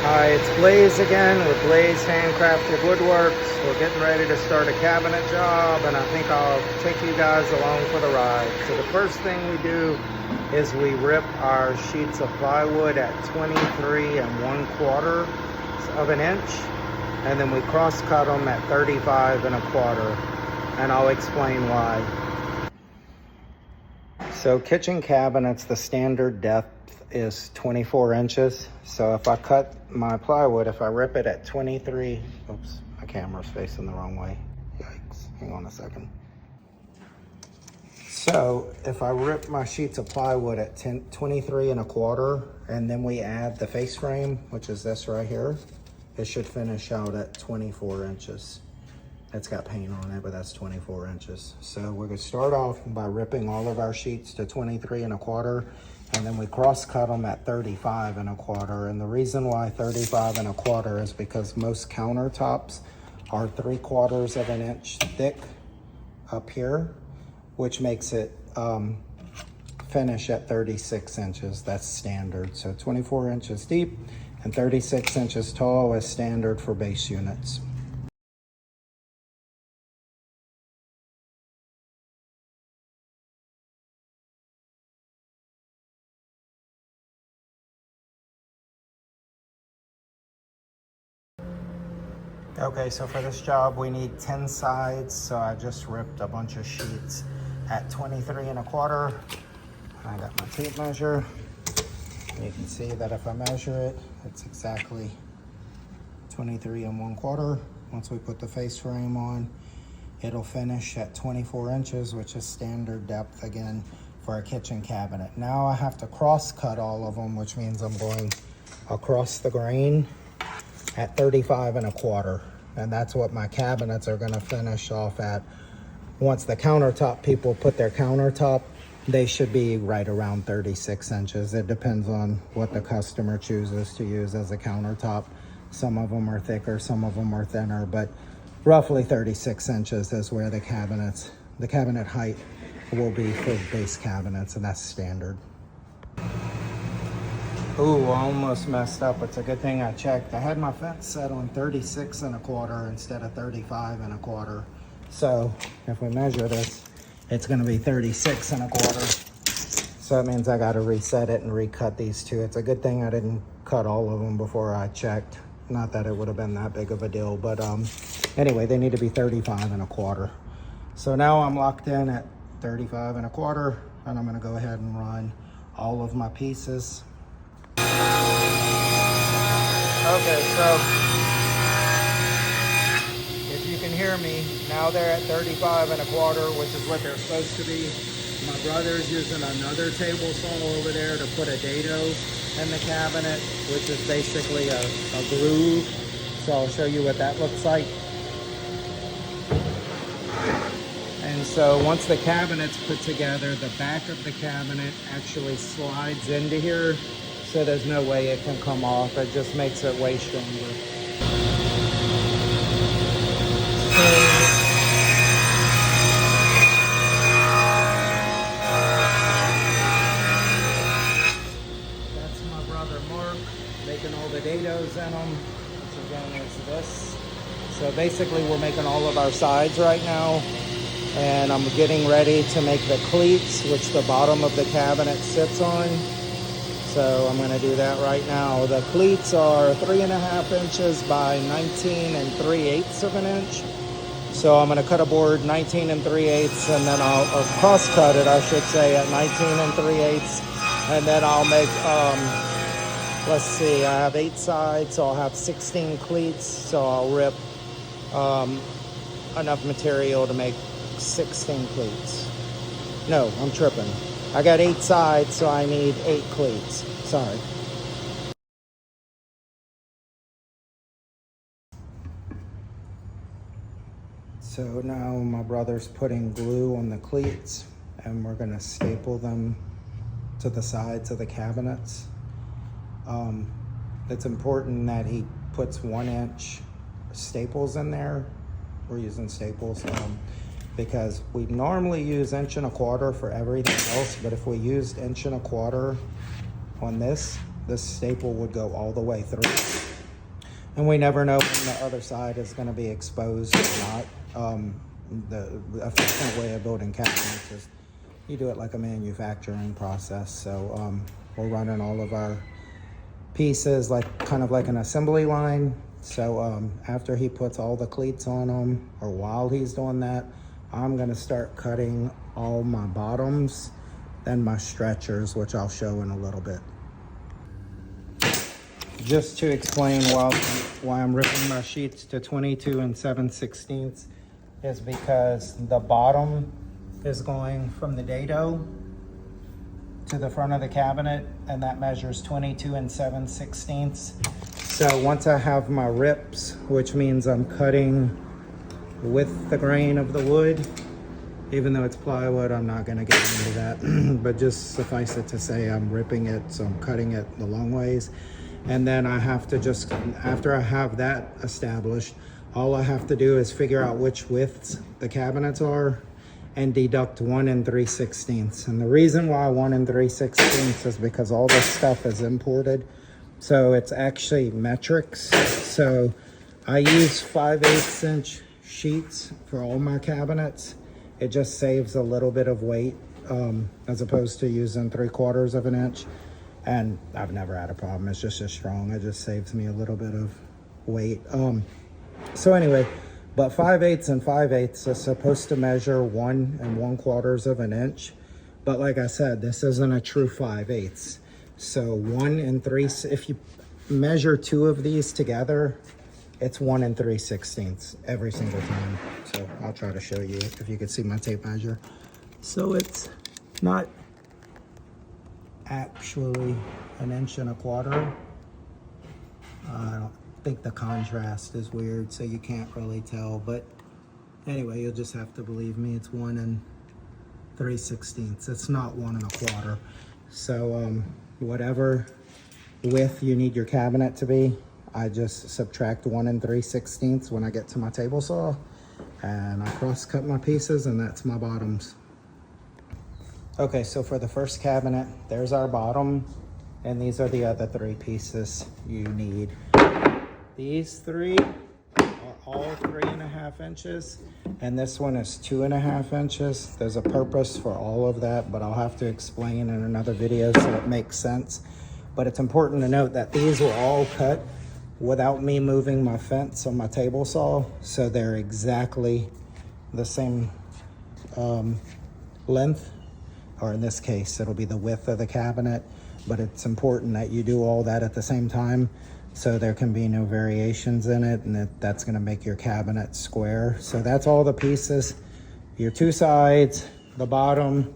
Hi, it's Blaze again with Blaze Handcrafted Woodworks. We're getting ready to start a cabinet job, and I think I'll take you guys along for the ride. So the first thing we do is we rip our sheets of plywood at 23 1/4 of an inch, and then we cross cut them at 35 1/4, and I'll explain why. So kitchen cabinets, the standard depth is 24 inches. So if I cut my plywood, if I rip it at 23, oops, my camera's facing the wrong way. Yikes, hang on a second. So if I rip my sheets of plywood at 23 1/4, and then we add the face frame, which is this right here, it should finish out at 24 inches. It's got paint on it, but that's 24 inches. So we're gonna start off by ripping all of our sheets to 23 1/4, and then we cross cut them at 35 1/4. And the reason why 35 1/4 is because most countertops are 3/4 of an inch thick up here, which makes it finish at 36 inches. That's standard. So 24 inches deep and 36 inches tall is standard for base units. Okay, so for this job we need 10 sides, so I just ripped a bunch of sheets at 23 1/4. I got my tape measure. You can see that if I measure it, it's exactly 23 1/4. Once we put the face frame on, it'll finish at 24 inches, which is standard depth again for a kitchen cabinet. Now I have to cross cut all of them, which means I'm going across the grain at 35 1/4, and that's what my cabinets are going to finish off at. Once the countertop people put their countertop, they should be right around 36 inches. It depends on what the customer chooses to use as a countertop. Some of them are thicker, some of them are thinner, but roughly 36 inches is where the cabinet height will be for base cabinets, and that's standard. Ooh, I almost messed up. It's a good thing I checked. I had my fence set on 36 1/4 instead of 35 1/4. So if we measure this, it's gonna be 36 1/4. So that means I gotta reset it and recut these two. It's a good thing I didn't cut all of them before I checked. Not that it would have been that big of a deal, but anyway, they need to be 35 1/4. So now I'm locked in at 35 1/4, and I'm gonna go ahead and run all of my pieces. Okay, so if you can hear me, now they're at 35 1/4, which is what they're supposed to be. My brother's using another table saw over there to put a dado in the cabinet, which is basically a groove. So I'll show you what that looks like. And so once the cabinet's put together, the back of the cabinet actually slides into here. So there's no way it can come off. It just makes it way stronger. That's my brother Mark making all the dados in them, which again is this. So basically we're making all of our sides right now, and I'm getting ready to make the cleats, which the bottom of the cabinet sits on. So I'm gonna do that right now. The cleats are 3.5 inches by 19 3/8 of an inch. So I'm gonna cut a board 19 3/8, and then I'll cross cut it, I should say, at 19 3/8. And then I'll make, let's see, I have 8 sides, so I'll have 16 cleats. So I'll rip enough material to make 16 cleats. No, I'm tripping. I got 8 sides, so I need 8 cleats. Sorry. So now my brother's putting glue on the cleats, and we're gonna staple them to the sides of the cabinets. It's important that he puts 1 inch staples in there. We're using staples. Because we normally use 1 1/4 for everything else, but if we used 1 1/4 on this staple would go all the way through. And we never know when the other side is going to be exposed or not. The efficient way of building cabinets is you do it like a manufacturing process. So we're running all of our pieces like kind of like an assembly line. So after he puts all the cleats on them, or while he's doing that, I'm going to start cutting all my bottoms, then my stretchers, which I'll show in a little bit. Just to explain why I'm ripping my sheets to 22 and 7/16 is because the bottom is going from the dado to the front of the cabinet, and that measures 22 and 7/16. So once I have my rips, which means I'm cutting with the grain of the wood, even though it's plywood, I'm not going to get into that, but just suffice it to say I'm ripping it, so I'm cutting it the long ways. And then I have to just, after I have that established, all I have to do is figure out which widths the cabinets are and deduct 1 3/16. And the reason why 1 3/16 is because all this stuff is imported. So it's actually metrics. So I use 5/8 inch sheets for all my cabinets. It just saves a little bit of weight as opposed to using 3/4 of an inch. And I've never had a problem. It's just as strong. It just saves me a little bit of weight. So anyway, but 5/8 and 5/8 is supposed to measure 1 1/4 of an inch. But like I said, this isn't a true 5/8. So 1 3, if you measure two of these together, it's 1 3/16 every single time. So I'll try to show you if you can see my tape measure. So it's not actually 1 1/4 inches. I don't think the contrast is weird, so you can't really tell, but anyway, you'll just have to believe me, it's 1 3/16. It's not 1 1/4. So whatever width you need your cabinet to be, I just subtract 1 3/16 when I get to my table saw, and I cross cut my pieces, and that's my bottoms. Okay, so for the first cabinet, there's our bottom, and these are the other 3 pieces you need. These 3 are all 3.5 inches, and this one is 2.5 inches. There's a purpose for all of that, but I'll have to explain in another video so it makes sense. But it's important to note that these were all cut without me moving my fence on my table saw, so they're exactly the same length, or in this case, it'll be the width of the cabinet, but it's important that you do all that at the same time so there can be no variations in it, and that's gonna make your cabinet square. So that's all the pieces, your 2 sides, the bottom,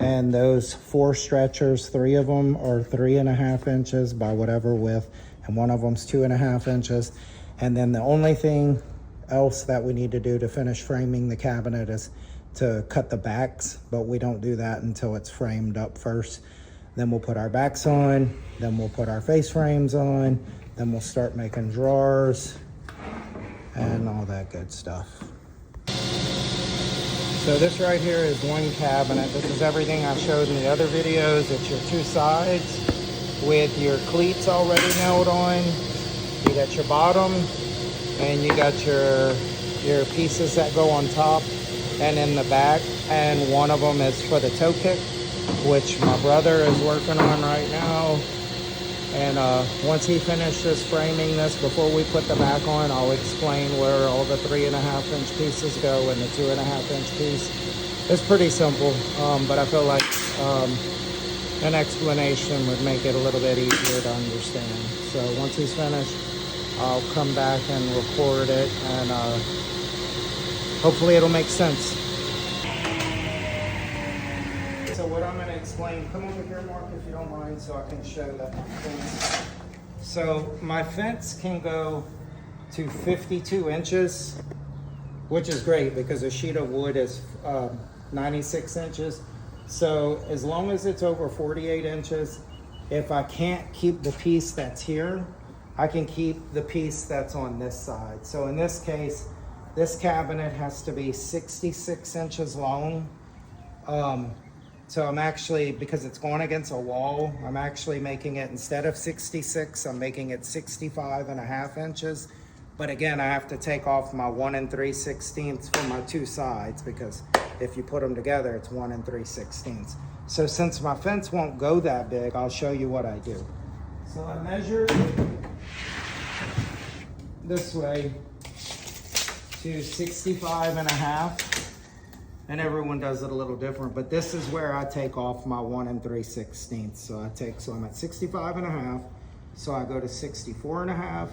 and those 4 stretchers. 3 of them are 3.5 inches by whatever width, and 1 of them's 2.5 inches. And then the only thing else that we need to do to finish framing the cabinet is to cut the backs, but we don't do that until it's framed up first. Then we'll put our backs on, then we'll put our face frames on, then we'll start making drawers and all that good stuff. So this right here is one cabinet. This is everything I showed in the other videos. It's your 2 sides with your cleats already nailed on. You got your bottom, and you got your pieces that go on top and in the back, and one of them is for the toe kick, which my brother is working on right now. And once he finishes framing this, before we put the back on, I'll explain where all the 3.5 inch pieces go and the 2.5 inch piece. It's pretty simple, but I feel like an explanation would make it a little bit easier to understand. So once he's finished, I'll come back and record it, and hopefully it'll make sense. So what I'm going to explain, come over here, Mark, if you don't mind, so I can show that my fence. So my fence can go to 52 inches, which is great because a sheet of wood is 96 inches. So as long as it's over 48 inches, if I can't keep the piece that's here, I can keep the piece that's on this side. So in this case, this cabinet has to be 66 inches long. So I'm actually, because it's going against a wall, I'm actually making it, instead of 66, I'm making it 65.5 inches. But again, I have to take off my 1 3/16 for my two sides, because if you put them together, it's 1 3/16. So since my fence won't go that big, I'll show you what I do. So I measured this way to 65.5, and everyone does it a little different, but this is where I take off my 1 3/16. So I'm at 65.5, so I go to 64.5,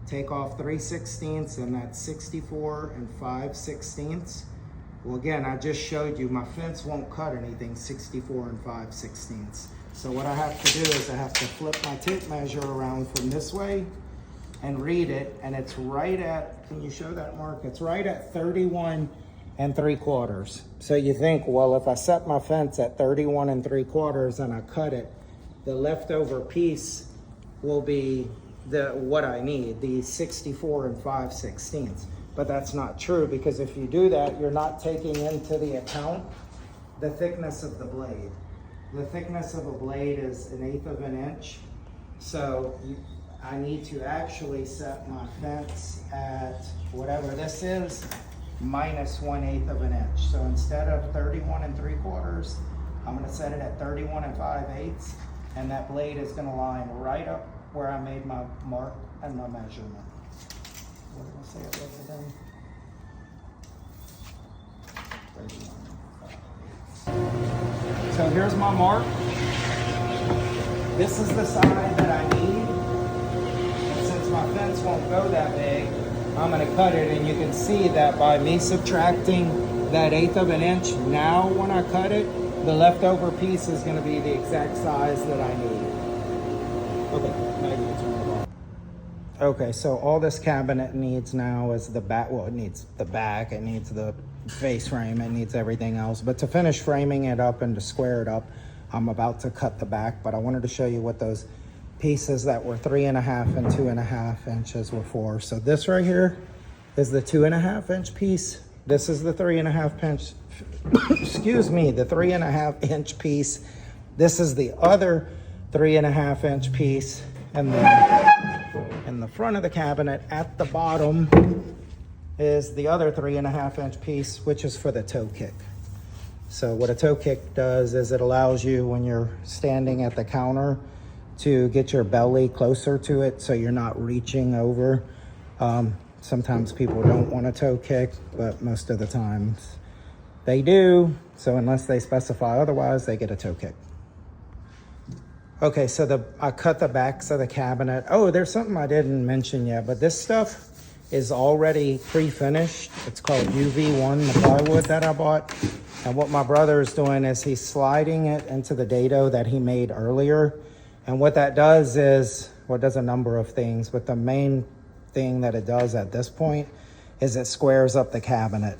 take off 3/16, and that's 64 5/16. Well, again, I just showed you my fence won't cut anything 64 5/16. So what I have to do is I have to flip my tape measure around from this way and read it, and it's right at, can you show that, Mark? It's right at 31 3/4. So you think, well, if I set my fence at 31 3/4 and I cut it, the leftover piece will be what I need, the 64 5/16. But that's not true, because if you do that, you're not taking into the account the thickness of the blade. The thickness of a blade is 1/8 of an inch. So I need to actually set my fence at whatever this is, minus 1/8 of an inch. So instead of 31 3/4, I'm gonna set it at 31 5/8, and that blade is gonna line right up where I made my mark and my measurement. What did I say it was again? 31 5/8. So here's my mark. This is the side that I need. And since my fence won't go that big, I'm gonna cut it, and you can see that by me subtracting that 1/8 of an inch, now when I cut it, the leftover piece is gonna be the exact size that I need. Okay, now you can turn it off. Okay, so all this cabinet needs now is the back. Well, it needs the back, it needs the face frame, it needs everything else. But to finish framing it up and to square it up, I'm about to cut the back, but I wanted to show you what those pieces that were 3.5 and 2.5 inches were for. So this right here is the 2.5 inch piece. This is the 3.5 inch, excuse me, the 3.5 inch piece. This is the other 3.5 inch piece. And then in the front of the cabinet at the bottom is the other 3.5 inch piece, which is for the toe kick. So what a toe kick does is it allows you, when you're standing at the counter, to get your belly closer to it so you're not reaching over. Sometimes people don't want a toe kick, but most of the times they do. So unless they specify otherwise, they get a toe kick. Okay, so I cut the backs of the cabinet. Oh, there's something I didn't mention yet, but this stuff is already pre-finished. It's called UV1, the plywood that I bought. And what my brother is doing is he's sliding it into the dado that he made earlier. And what that does is, well, it does a number of things, but the main thing that it does at this point is it squares up the cabinet.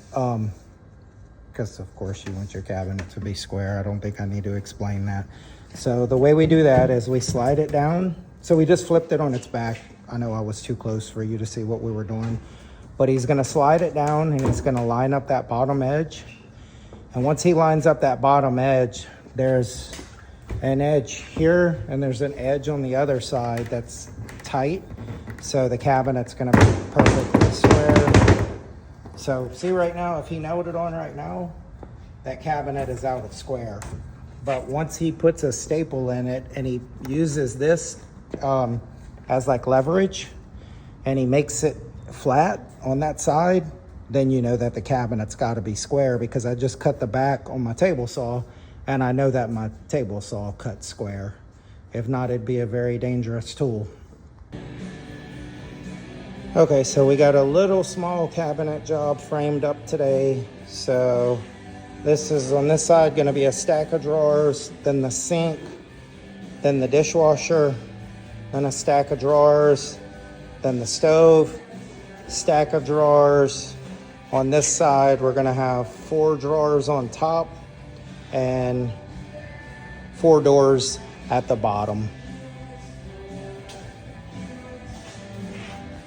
Because of course you want your cabinet to be square. I don't think I need to explain that. So the way we do that is we slide it down. So we just flipped it on its back. I know I was too close for you to see what we were doing, but he's gonna slide it down and he's gonna line up that bottom edge. And once he lines up that bottom edge, there's an edge here and there's an edge on the other side that's tight. So the cabinet's gonna be perfectly square. So see right now, if he nailed it on right now, that cabinet is out of square. But once he puts a staple in it and he uses this as like leverage and he makes it flat on that side, then you know that the cabinet's gotta be square, because I just cut the back on my table saw and I know that my table saw cuts square. If not, it'd be a very dangerous tool. Okay, so we got a little small cabinet job framed up today. So this is on this side gonna be a stack of drawers, then the sink, then the dishwasher, then a stack of drawers, then the stove, stack of drawers. On this side, we're gonna have 4 drawers on top and 4 doors at the bottom.